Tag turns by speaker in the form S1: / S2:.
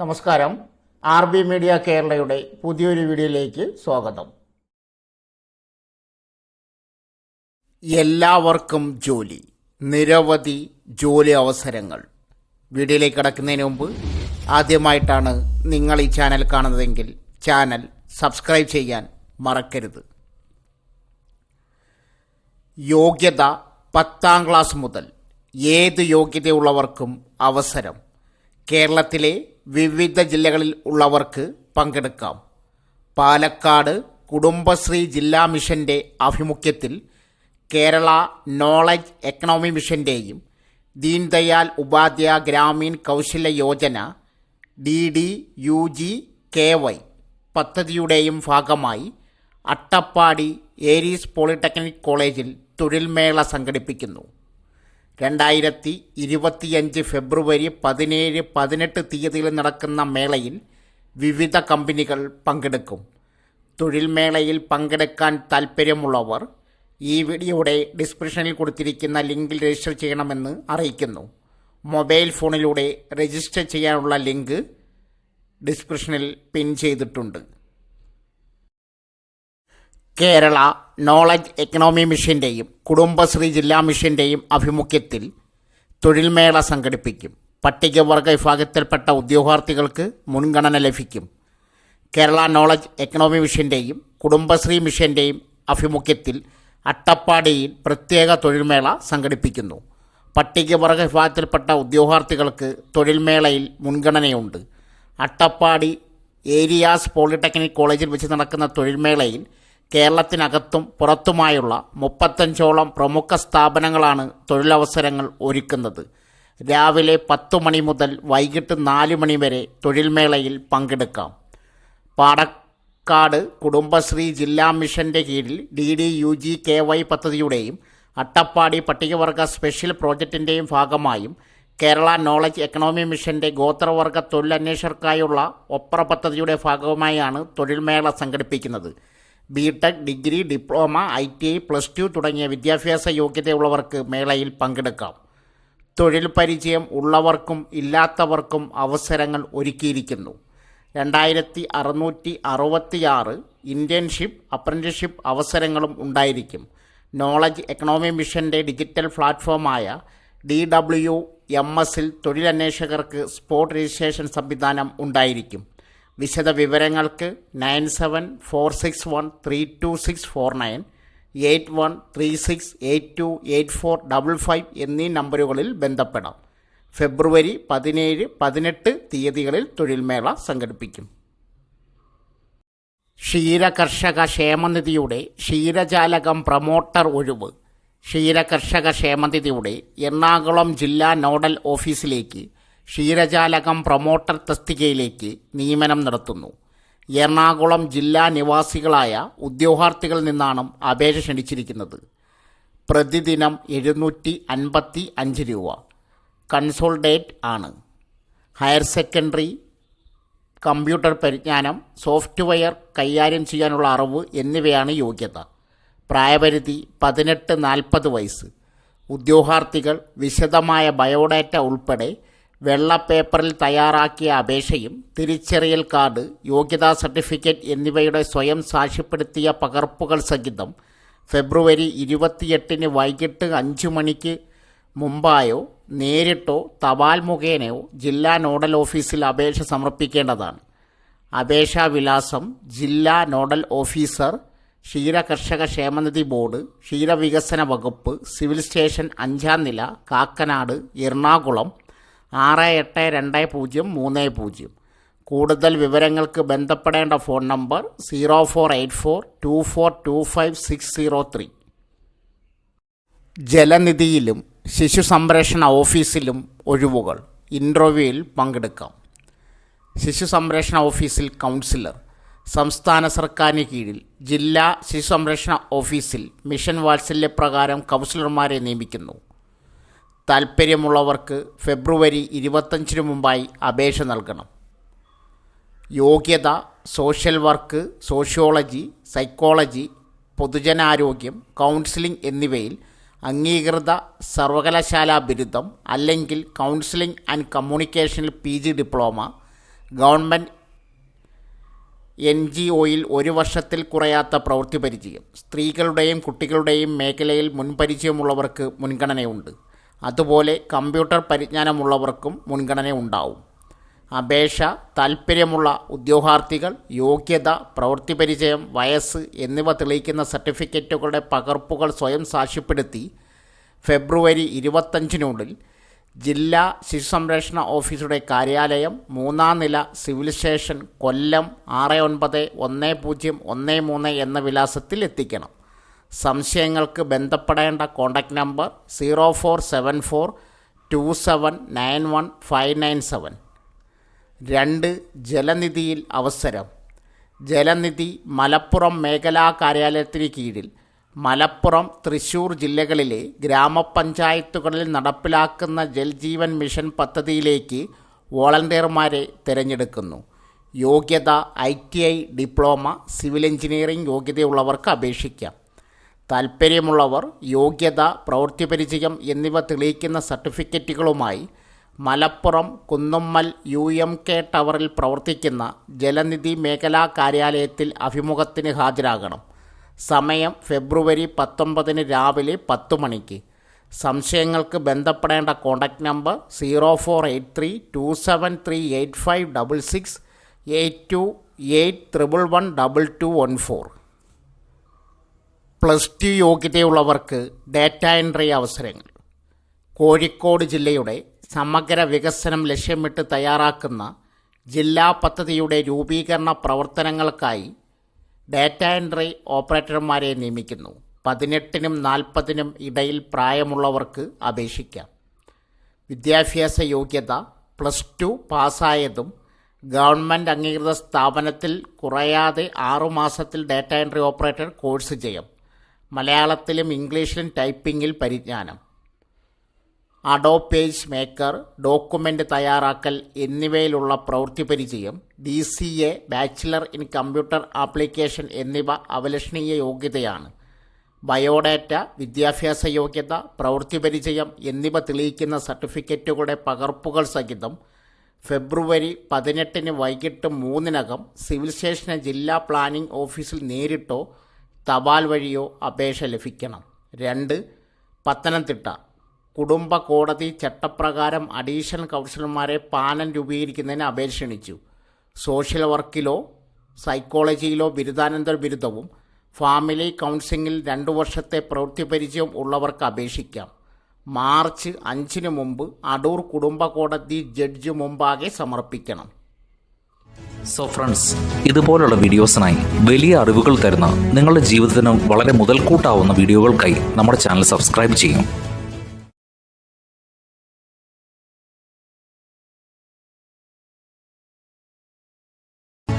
S1: നമസ്കാരം. RB media കേരളയുടെ പുതിയൊരു വീഡിയോയിലേക്ക് സ്വാഗതം. എല്ലാവർക്കും ജോലി, നിരവധി ജോലി അവസരങ്ങൾ. വീഡിയോയിലേക്ക് കടക്കുന്നതിന് മുമ്പ് ആദ്യമായിട്ടാണ് നിങ്ങൾ ഈ ചാനൽ കാണുന്നതെങ്കിൽ ചാനൽ സബ്സ്ക്രൈബ് ചെയ്യാൻ മറക്കരുത്. യോഗ്യത 10ാം ക്ലാസ് മുതൽ ഏത് യോഗ്യതയുള്ളവർക്കും അവസരം. കേരളത്തിലെ വിവിധ ജില്ലകളിൽ ഉള്ളവർക്ക് പങ്കെടുക്കാം. പാലക്കാട് കുടുംബശ്രീ ജില്ലാ മിഷൻ്റെ ആഭിമുഖ്യത്തിൽ Kerala knowledge economy മിഷൻ്റെയും Deen Dayal Upadhyaya Gramin Kaushalya Yojana DDUGKY പദ്ധതിയുടെയും ഭാഗമായി അട്ടപ്പാടി ഏരീസ് പോളിടെക്നിക് കോളേജിൽ തൊഴിൽമേള സംഘടിപ്പിക്കുന്നു. 2025 ഫെബ്രുവരി 17-18 തീയതികളിൽ നടക്കുന്ന മേളയിൽ വിവിധ കമ്പനികൾ പങ്കെടുക്കും. തൊഴിൽമേളയിൽ പങ്കെടുക്കാൻ താൽപ്പര്യമുള്ളവർ ഈ വീഡിയോയുടെ ഡിസ്ക്രിപ്ഷനിൽ കൊടുത്തിരിക്കുന്ന ലിങ്കിൽ രജിസ്റ്റർ ചെയ്യണമെന്ന് അറിയിക്കുന്നു. മൊബൈൽ ഫോണിലൂടെ രജിസ്റ്റർ ചെയ്യാനുള്ള ലിങ്ക് ഡിസ്ക്രിപ്ഷനിൽ പിൻ ചെയ്തിട്ടുണ്ട്. കേരള നോളജ് എക്കണോമി മിഷൻ്റെയും കുടുംബശ്രീ ജില്ലാ മിഷൻ്റെയും ആഭിമുഖ്യത്തിൽ തൊഴിൽമേള സംഘടിപ്പിക്കും. പട്ടികവർഗ വിഭാഗത്തിൽപ്പെട്ട ഉദ്യോഗാർത്ഥികൾക്ക് മുൻഗണന ലഭിക്കും. കേരള നോളജ് എക്കണോമി മിഷൻ്റെയും കുടുംബശ്രീ മിഷൻ്റെയും ആഭിമുഖ്യത്തിൽ അട്ടപ്പാടിയിൽ പ്രത്യേക തൊഴിൽമേള സംഘടിപ്പിക്കുന്നു. പട്ടികവർഗ വിഭാഗത്തിൽപ്പെട്ട ഉദ്യോഗാർത്ഥികൾക്ക് തൊഴിൽമേളയിൽ മുൻഗണനയുണ്ട്. അട്ടപ്പാടി ഏരിയാസ് പോളിടെക്നിക് കോളേജിൽ വെച്ച് നടക്കുന്ന തൊഴിൽമേളയിൽ കേരളത്തിനകത്തും പുറത്തുമായുള്ള 35ഓളം പ്രമുഖ സ്ഥാപനങ്ങളാണ് തൊഴിലവസരങ്ങൾ ഒരുക്കുന്നത്. രാവിലെ 10 മണി മുതൽ വൈകിട്ട് 4 മണി വരെ തൊഴിൽമേളയിൽ പങ്കെടുക്കാം. പാലക്കാട് കുടുംബശ്രീ ജില്ലാ മിഷൻ്റെ കീഴിൽ DDUGKY പദ്ധതിയുടെയും അട്ടപ്പാടി പട്ടികവർഗ സ്പെഷ്യൽ പ്രോജക്റ്റിൻ്റെയും ഭാഗമായും കേരള നോളജ് എക്കണോമി മിഷൻ്റെ ഗോത്രവർഗ തൊഴിലന്വേഷകർക്കായുള്ള ഒപ്ര പദ്ധതിയുടെ ഭാഗമായാണ് തൊഴിൽമേള സംഘടിപ്പിക്കുന്നത്. BTech, ഡിഗ്രി, ഡിപ്ലോമ, ITI, +2 തുടങ്ങിയ വിദ്യാഭ്യാസ യോഗ്യതയുള്ളവർക്ക് മേളയിൽ പങ്കെടുക്കാം. തൊഴിൽ പരിചയം ഉള്ളവർക്കും ഇല്ലാത്തവർക്കും അവസരങ്ങൾ ഒരുക്കിയിരിക്കുന്നു. 2666 ഇൻറ്റേൺഷിപ്പ്, അപ്രന്റീസ്ഷിപ്പ് അവസരങ്ങളും ഉണ്ടായിരിക്കും. നോളജ് എക്കണോമി മിഷൻ്റെ ഡിജിറ്റൽ പ്ലാറ്റ്ഫോമായ DWMSൽ തൊഴിലന്വേഷകർക്ക് സ്പോട്ട് രജിസ്ട്രേഷൻ സംവിധാനം ഉണ്ടായിരിക്കും. വിശദ വിവരങ്ങൾക്ക് 9746132649, 8136828455 എന്നീ നമ്പറുകളിൽ ബന്ധപ്പെടാം. ഫെബ്രുവരി 17-18 തീയതികളിൽ തൊഴിൽമേള സംഘടിപ്പിക്കും. ക്ഷീരകർഷക ക്ഷേമനിധിയുടെ ക്ഷീരജാലകം പ്രമോട്ടർ ഒഴിവ്. ക്ഷീരകർഷക ക്ഷേമനിധിയുടെ എറണാകുളം ജില്ലാ നോഡൽ ഓഫീസിലേക്ക് ക്ഷീരജാലകം പ്രമോട്ടർ തസ്തികയിലേക്ക് നിയമനം നടത്തുന്നു. എറണാകുളം ജില്ലാ നിവാസികളായ ഉദ്യോഗാർത്ഥികളിൽ നിന്നാണ് അപേക്ഷ ക്ഷണിച്ചിരിക്കുന്നത്. പ്രതിദിനം 755 രൂപ. കൺസോൾഡേറ്റ് ആണ്. ഹയർ സെക്കൻഡറി, കമ്പ്യൂട്ടർ പരിജ്ഞാനം, സോഫ്റ്റ്വെയർ കൈകാര്യം ചെയ്യാനുള്ള അറിവ് എന്നിവയാണ് യോഗ്യത. പ്രായപരിധി 18-40 വയസ്സ്. ഉദ്യോഗാർത്ഥികൾ വിശദമായ ബയോഡാറ്റ ഉൾപ്പെടെ വെള്ള പേപ്പറിൽ തയ്യാറാക്കിയ അപേക്ഷയും തിരിച്ചറിയൽ കാർഡ്, യോഗ്യതാ സർട്ടിഫിക്കറ്റ് എന്നിവയുടെ സ്വയം സാക്ഷ്യപ്പെടുത്തിയ പകർപ്പുകൾ സഹിതം ഫെബ്രുവരി 28 വൈകിട്ട് 5 മണിക്ക് മുമ്പായോ നേരിട്ടോ തപാൽ മുഖേനയോ ജില്ലാ നോഡൽ ഓഫീസിൽ അപേക്ഷ സമർപ്പിക്കേണ്ടതാണ്. അപേക്ഷാ വിലാസം: ജില്ലാ നോഡൽ ഓഫീസർ, ക്ഷീരകർഷക ക്ഷേമനിധി ബോർഡ്, ക്ഷീരവികസന വകുപ്പ്, സിവിൽ സ്റ്റേഷൻ 5ാം നില, കാക്കനാട്, എറണാകുളം 682030. കൂടുതൽ വിവരങ്ങൾക്ക് ബന്ധപ്പെടേണ്ട ഫോൺ നമ്പർ 04842425-603. ജലനിധിയിലും ശിശു സംരക്ഷണ ഓഫീസിലും ഒഴിവുകൾ. ഇൻ്റർവ്യൂവിൽ പങ്കെടുക്കാം. ശിശു സംരക്ഷണ ഓഫീസിൽ കൗൺസിലർ. സംസ്ഥാന സർക്കാരിന് കീഴിൽ ജില്ലാ ശിശു സംരക്ഷണ ഓഫീസിൽ മിഷൻ വാത്സല്യപ്രകാരം കൗൺസിലർമാരെ നിയമിക്കുന്നു. താൽപ്പര്യമുള്ളവർക്ക് ഫെബ്രുവരി 25 മുമ്പായി അപേക്ഷ നൽകണം. യോഗ്യത: സോഷ്യൽ വർക്ക്, സോഷ്യോളജി, സൈക്കോളജി, പൊതുജനാരോഗ്യം, കൗൺസിലിംഗ് എന്നിവയിൽ അംഗീകൃത സർവകലാശാലാ ബിരുദം അല്ലെങ്കിൽ കൗൺസിലിംഗ് ആൻഡ് കമ്മ്യൂണിക്കേഷനിൽ PG ഡിപ്ലോമ, ഗവൺമെൻറ് NGOയിൽ 1 വർഷത്തിൽ കുറയാത്ത പ്രവൃത്തി പരിചയം. സ്ത്രീകളുടെയും കുട്ടികളുടെയും മേഖലയിൽ മുൻപരിചയമുള്ളവർക്ക് മുൻഗണനയുണ്ട്. അതുപോലെ കമ്പ്യൂട്ടർ പരിജ്ഞാനമുള്ളവർക്കും മുൻഗണന ഉണ്ടാവും. അപേക്ഷ: താൽപ്പര്യമുള്ള ഉദ്യോഗാർത്ഥികൾ യോഗ്യത, പ്രവൃത്തി പരിചയം, വയസ്സ് എന്നിവ തെളിയിക്കുന്ന സർട്ടിഫിക്കറ്റുകളുടെ പകർപ്പുകൾ സ്വയം സാക്ഷ്യപ്പെടുത്തി ഫെബ്രുവരി 25-നുള്ളിൽ ജില്ലാ ശിശുസംരക്ഷണ ഓഫീസറുടെ കാര്യാലയം, 3-ാം നില, സിവിൽ സ്റ്റേഷൻ, കൊല്ലം 691013 എന്ന വിലാസത്തിൽ എത്തിക്കണം. സംശയങ്ങൾക്ക് ബന്ധപ്പെടേണ്ട കോൺടാക്റ്റ് നമ്പർ 047427919597. 2. ജലനിധിയിൽ അവസരം. ജലനിധി മലപ്പുറം മേഖലാ കാര്യാലയത്തിന് കീഴിൽ മലപ്പുറം, തൃശ്ശൂർ ജില്ലകളിലെ ഗ്രാമപഞ്ചായത്തുകളിൽ നടപ്പിലാക്കുന്ന ജൽജീവൻ മിഷൻ പദ്ധതിയിലേക്ക് വോളണ്ടിയർമാരെ തിരഞ്ഞെടുക്കുന്നു. യോഗ്യത: ITI ഡിപ്ലോമ, സിവിൽ എഞ്ചിനീയറിംഗ് യോഗ്യതയുള്ളവർക്ക് അപേക്ഷിക്കാം. താൽപ്പര്യമുള്ളവർ യോഗ്യത, പ്രവൃത്തി പരിചയം എന്നിവ തെളിയിക്കുന്ന സർട്ടിഫിക്കറ്റുകളുമായി മലപ്പുറം കുന്നുമ്മൽ UMK ടവറിൽ പ്രവർത്തിക്കുന്ന ജലനിധി മേഖലാ കാര്യാലയത്തിൽ അഭിമുഖത്തിന് ഹാജരാകണം. സമയം ഫെബ്രുവരി 19 രാവിലെ 10 മണിക്ക്. സംശയങ്ങൾക്ക് ബന്ധപ്പെടേണ്ട കോൺടാക്റ്റ് നമ്പർ 0483273856 8281112214. +2 യോഗ്യതയുള്ളവർക്ക് ഡാറ്റ എൻട്രി അവസരങ്ങൾ. കോഴിക്കോട് ജില്ലയുടെ സമഗ്ര വികസനം ലക്ഷ്യമിട്ട് തയ്യാറാക്കുന്ന ജില്ലാ പദ്ധതിയുടെ രൂപീകരണ പ്രവർത്തനങ്ങൾക്കായി ഡാറ്റ എൻട്രി ഓപ്പറേറ്റർമാരെ നിയമിക്കുന്നു. 18-നും 40-നും ഇടയിൽ പ്രായമുള്ളവർക്ക് അപേക്ഷിക്കാം. വിദ്യാഭ്യാസ യോഗ്യത: +2 പാസ്സായതും ഗവൺമെൻറ് അംഗീകൃത സ്ഥാപനത്തിൽ കുറയാതെ 6 മാസത്തിൽ ഡാറ്റ എൻട്രി ഓപ്പറേറ്റർ കോഴ്സ് ചെയ്യാം. മലയാളത്തിലും ഇംഗ്ലീഷിലും ടൈപ്പിങ്ങിൽ പരിജ്ഞാനം. അഡോബ് പേജ് മേക്കർ, ഡോക്യുമെൻ്റ് തയ്യാറാക്കൽ എന്നിവയിലുള്ള പ്രവൃത്തി പരിചയം. DCA bachelor in computer application എന്നിവ അഭിലഷണീയ യോഗ്യതയാണ്. ബയോഡാറ്റ, വിദ്യാഭ്യാസ യോഗ്യത, പ്രവൃത്തി പരിചയം എന്നിവ തെളിയിക്കുന്ന സർട്ടിഫിക്കറ്റുകളുടെ പകർപ്പുകൾ സഹിതം ഫെബ്രുവരി 18-ന് വൈകിട്ട് 3-നകം സിവിൽ സ്റ്റേഷന് ജില്ലാ പ്ലാനിംഗ് ഓഫീസിൽ നേരിട്ടോ തപാൽ വഴിയോ അപേക്ഷ ലഭിക്കണം. 2. പത്തനംതിട്ട കുടുംബ കോടതി ചട്ടപ്രകാരം അഡീഷണൽ കൗൺസിലർമാരെ പാനൽ രൂപീകരിക്കുന്നതിന് അപേക്ഷ ക്ഷണിച്ചു. സോഷ്യൽ വർക്കിലോ സൈക്കോളജിയിലോ ബിരുദാനന്തര ബിരുദവും ഫാമിലി കൗൺസിലിംഗിൽ 2 വർഷത്തെ പ്രവൃത്തി പരിചയം ഉള്ളവർക്ക് അപേക്ഷിക്കാം. മാർച്ച് 5-ന് മുമ്പ് അടൂർ കുടുംബ കോടതി ജഡ്ജ് മുമ്പാകെ സമർപ്പിക്കണം.
S2: സോ ഫ്രണ്ട്സ്, ഇതുപോലുള്ള വീഡിയോസിനായി വലിയ അറിവുകൾ തരുന്ന നിങ്ങളുടെ ജീവിതത്തിന് വളരെ മുതൽക്കൂട്ടാവുന്ന വീഡിയോകൾക്കായി നമ്മുടെ ചാനൽ സബ്സ്ക്രൈബ് ചെയ്യും.